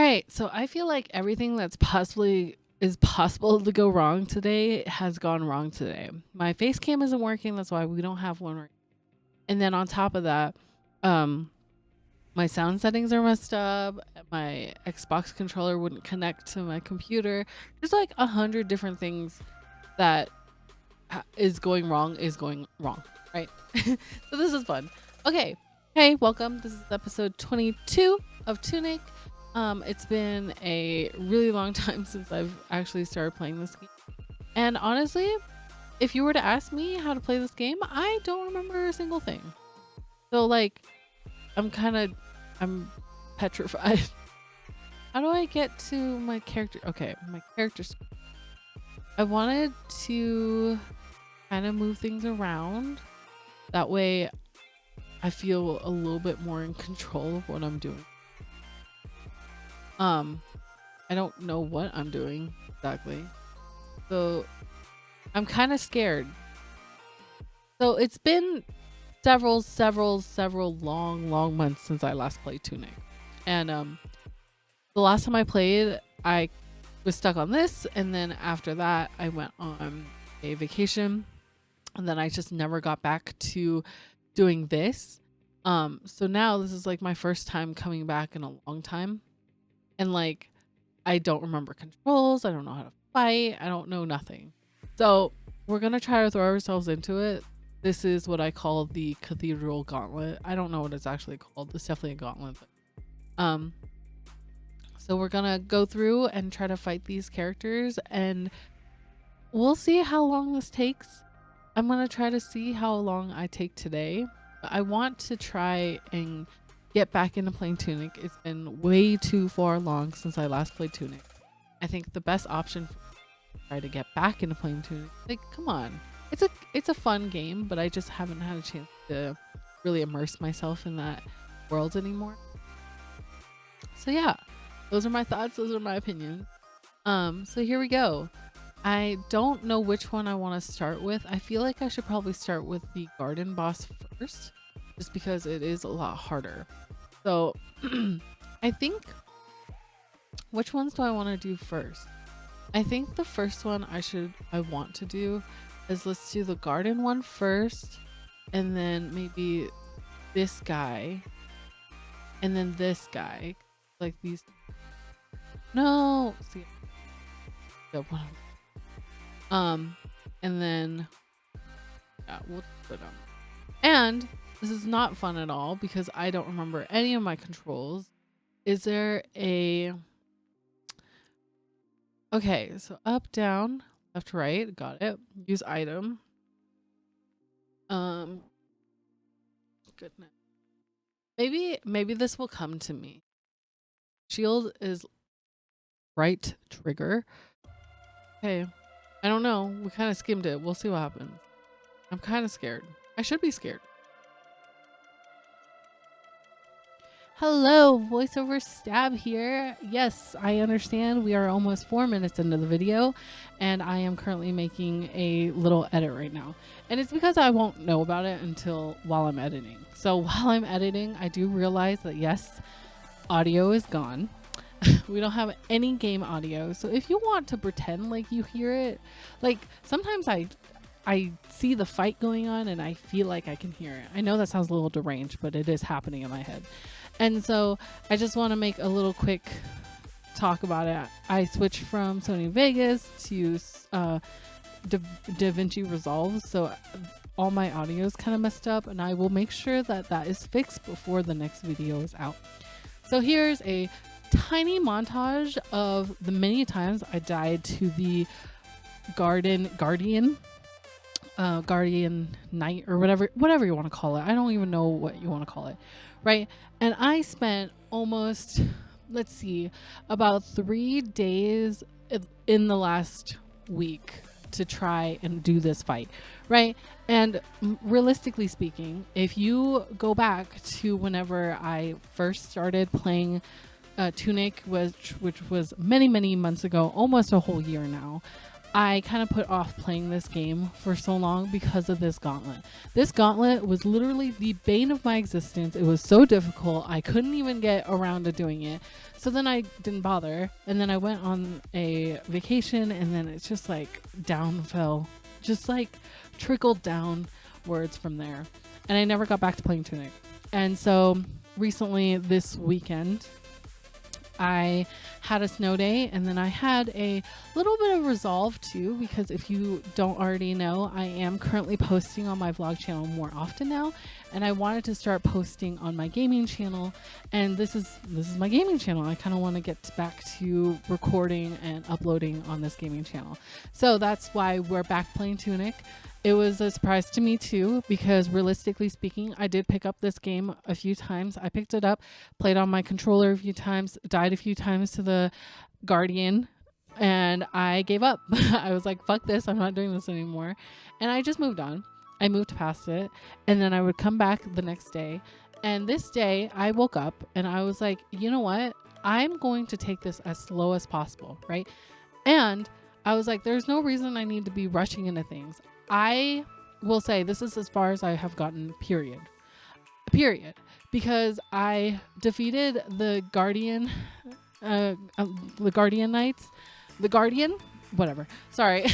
right, so I feel like everything that's possibly is possible to go wrong today has gone wrong today. My face cam isn't working, that's why we don't have one right. And then on top of that, um my sound settings are messed up. My Xbox controller wouldn't connect to my computer. There's like 100 different things that is going wrong, right? So this is fun. Okay. Hey, welcome. This is episode 22 of Tunic. It's been a really long time since I've actually started playing this game. And honestly, if you were to ask me how to play this game, I don't remember a single thing. So like, I'm petrified. How do I get to my character? Okay, my character's. I wanted to kind of move things around. That way I feel a little bit more in control of what I'm doing. I don't know what I'm doing exactly. So I'm kind of scared. So it's been several long months since I last played Tunic. And the last time I played, I was stuck on this, and then after that I went on a vacation, and then I just never got back to doing this. So now this is like my first time coming back in a long time, and like I don't remember controls, I don't know how to fight, I don't know nothing. So we're gonna try to throw ourselves into it. This is what I call the Cathedral Gauntlet. I don't know what it's actually called. It's definitely a gauntlet. But, so we're gonna go through and try to fight these characters, and we'll see how long this takes. I'm gonna try to see how long I take today. I want to try and get back into playing Tunic. It's been way too far long since I last played Tunic. I think the best option for try to get back into playing Tunic, like, come on. It's a fun game, but I just haven't had a chance to really immerse myself in that world anymore. So yeah, those are my thoughts, those are my opinions. So here we go. I don't know which one I want to start with. I feel like I should probably start with the garden boss first, just because it is a lot harder. So I think, which ones do I want to do first? I think the first one I want to do is, let's do the garden one first, and then maybe this guy, and then this guy, like these. No, see, and then yeah, we'll put them. And this is not fun at all because I don't remember any of my controls. Is there a? Okay, so up, down, left, right, got it. Use item. Goodness. Maybe this will come to me. Shield is right trigger. Okay. I don't know. We kind of skimmed it. We'll see what happens. I'm kind of scared. I should be scared. Hello, voiceover stab here. Yes, I understand we are almost 4 minutes into the video, and I am currently making a little edit right now. And it's because I won't know about it until while I'm editing. So while I'm editing, I do realize that yes, audio is gone. We don't have any game audio. So if you want to pretend like you hear it, like sometimes I see the fight going on and I feel like I can hear it. I know that sounds a little deranged, but it is happening in my head. And so I just want to make a little quick talk about it. I switched from Sony Vegas to DaVinci Resolve, so all my audio is kind of messed up, and I will make sure that that is fixed before the next video is out. So here's a tiny montage of the many times I died to the guardian knight, or whatever you want to call it. I don't even know what you want to call it, right? And I spent almost, let's see, about 3 days in the last week to try and do this fight, right? And realistically speaking, if you go back to whenever I first started playing Tunic, which was many months ago, almost a whole year now, I kind of put off playing this game for so long because of this gauntlet. This gauntlet was literally the bane of my existence. It was so difficult. I couldn't even get around to doing it. So then I didn't bother. And then I went on a vacation, and then it's just like downfell, just like trickled downwards from there. And I never got back to playing Tunic. And so recently this weekend, I had a snow day, and then I had a little bit of Resolve too, because if you don't already know, I am currently posting on my vlog channel more often now, and I wanted to start posting on my gaming channel, and this is my gaming channel. I kind of want to get back to recording and uploading on this gaming channel. So that's why we're back playing Tunic. It was a surprise to me too, because realistically speaking, I did pick up this game a few times. I picked it up, played on my controller a few times, died a few times to the Guardian, and I gave up. I was like, fuck this, I'm not doing this anymore. And I just moved on. I moved past it, and then I would come back the next day. And this day I woke up and I was like, you know what? I'm going to take this as slow as possible, right? And I was like, there's no reason I need to be rushing into things. I will say this is as far as I have gotten, period, because I defeated the Guardian Knights, the Guardian, whatever. Sorry.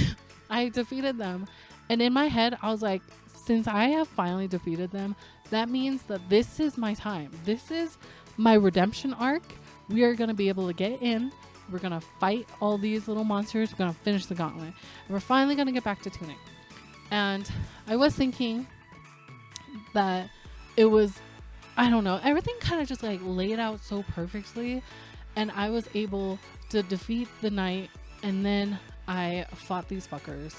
I defeated them. And in my head, I was like, since I have finally defeated them, that means that this is my time. This is my redemption arc. We are going to be able to get in. We're going to fight all these little monsters. We're going to finish the gauntlet. And we're finally going to get back to Tunic. And I was thinking that it was, I don't know, everything kind of just like laid out so perfectly. And I was able to defeat the knight. And then I fought these fuckers.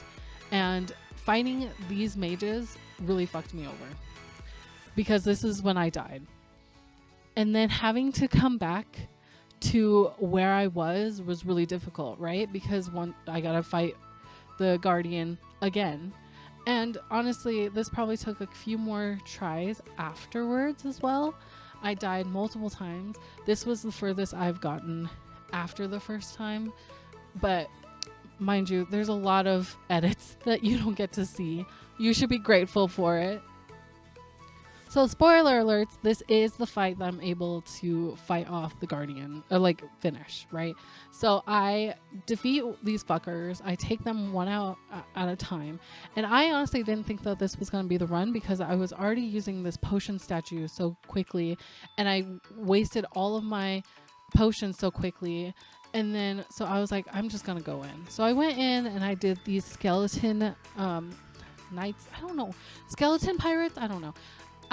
And fighting these mages really fucked me over, because this is when I died. And then having to come back to where I was really difficult, right? Because I gotta fight the Guardian again. And honestly, this probably took a few more tries afterwards as well. I died multiple times. This was the furthest I've gotten after the first time. But mind you, there's a lot of edits that you don't get to see. You should be grateful for it. So spoiler alerts, this is the fight that I'm able to fight off the Guardian, or like finish, right? So I defeat these fuckers. I take them one out at a time. And I honestly didn't think that this was going to be the run, because I was already using this potion statue so quickly, and I wasted all of my potions so quickly. And then, so I was like, I'm just going to go in. So I went in and I did these skeleton knights. I don't know. Skeleton pirates? I don't know.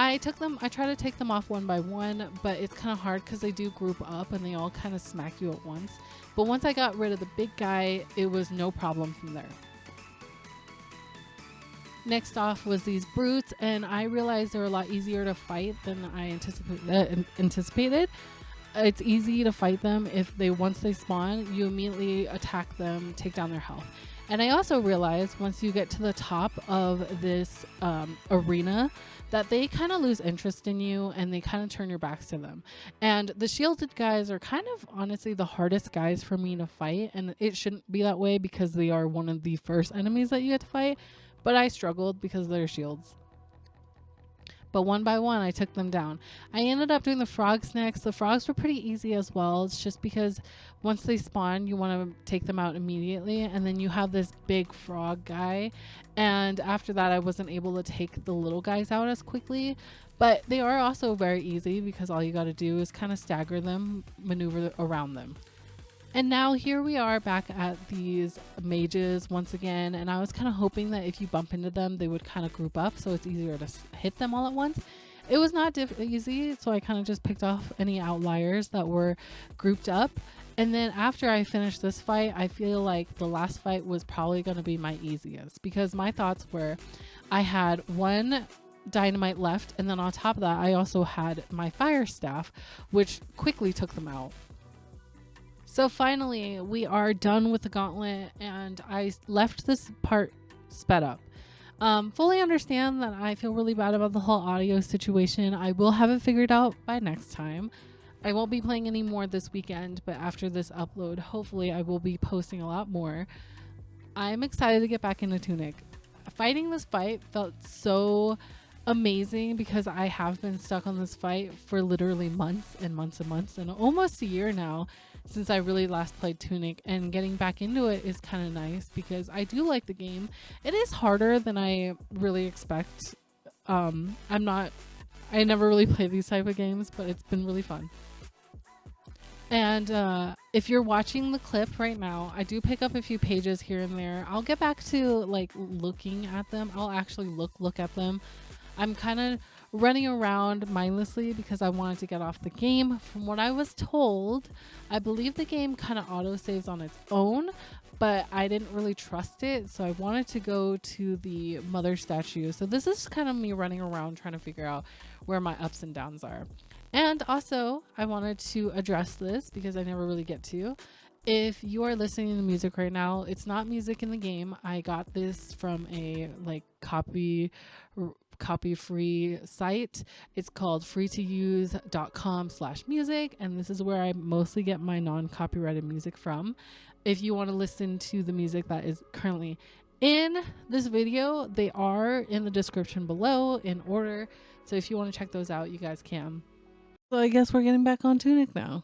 I try to take them off one by one, but it's kind of hard because they do group up and they all kind of smack you at once. But once I got rid of the big guy, it was no problem from there. Next off was these brutes, and I realized they're a lot easier to fight than I anticipated. It's easy to fight them if once they spawn, you immediately attack them, take down their health. And I also realized once you get to the top of this arena, that they kind of lose interest in you and they kind of turn your backs to them. And the shielded guys are kind of honestly the hardest guys for me to fight, and it shouldn't be that way because they are one of the first enemies that you get to fight, but I struggled because of their shields. But one by one, I took them down. I ended up doing the frogs next. The frogs were pretty easy as well. It's just because once they spawn, you want to take them out immediately. And then you have this big frog guy. And after that, I wasn't able to take the little guys out as quickly. But they are also very easy because all you got to do is kind of stagger them, maneuver around them. And now here we are back at these mages once again, and I was kind of hoping that if you bump into them, they would kind of group up so it's easier to hit them all at once. It was not easy, so I kind of just picked off any outliers that were grouped up. And then after I finished this fight, I feel like the last fight was probably going to be my easiest, because my thoughts were I had one dynamite left, and then on top of that, I also had my fire staff, which quickly took them out. So finally, we are done with the gauntlet, and I left this part sped up. Fully understand that I feel really bad about the whole audio situation. I will have it figured out by next time. I won't be playing any more this weekend, but after this upload, hopefully I will be posting a lot more. I'm excited to get back into Tunic. Fighting this fight felt so amazing because I have been stuck on this fight for literally months and months and months and almost a year now since I really last played Tunic, and getting back into it is kind of nice because I do like the game. It is harder than I really expect. I never really play these type of games, but it's been really fun. And if you're watching the clip right now, I do pick up a few pages here and there. I'll get back to like looking at them. I'll actually look at them. I'm kind of running around mindlessly because I wanted to get off the game. From what I was told, I believe the game kind of auto saves on its own, but I didn't really trust it, so I wanted to go to the mother statue. So this is kind of me running around trying to figure out where my ups and downs are. And also, I wanted to address this because I never really get to. If you are listening to music right now, it's not music in the game. I got this from a like copy free site. It's called freetouse.com/music, and this is where I mostly get my non-copyrighted music from. If you want to listen to the music that is currently in this video, they are in the description below in order. So if you want to check those out, you guys can. So I guess we're getting back on Tunic now.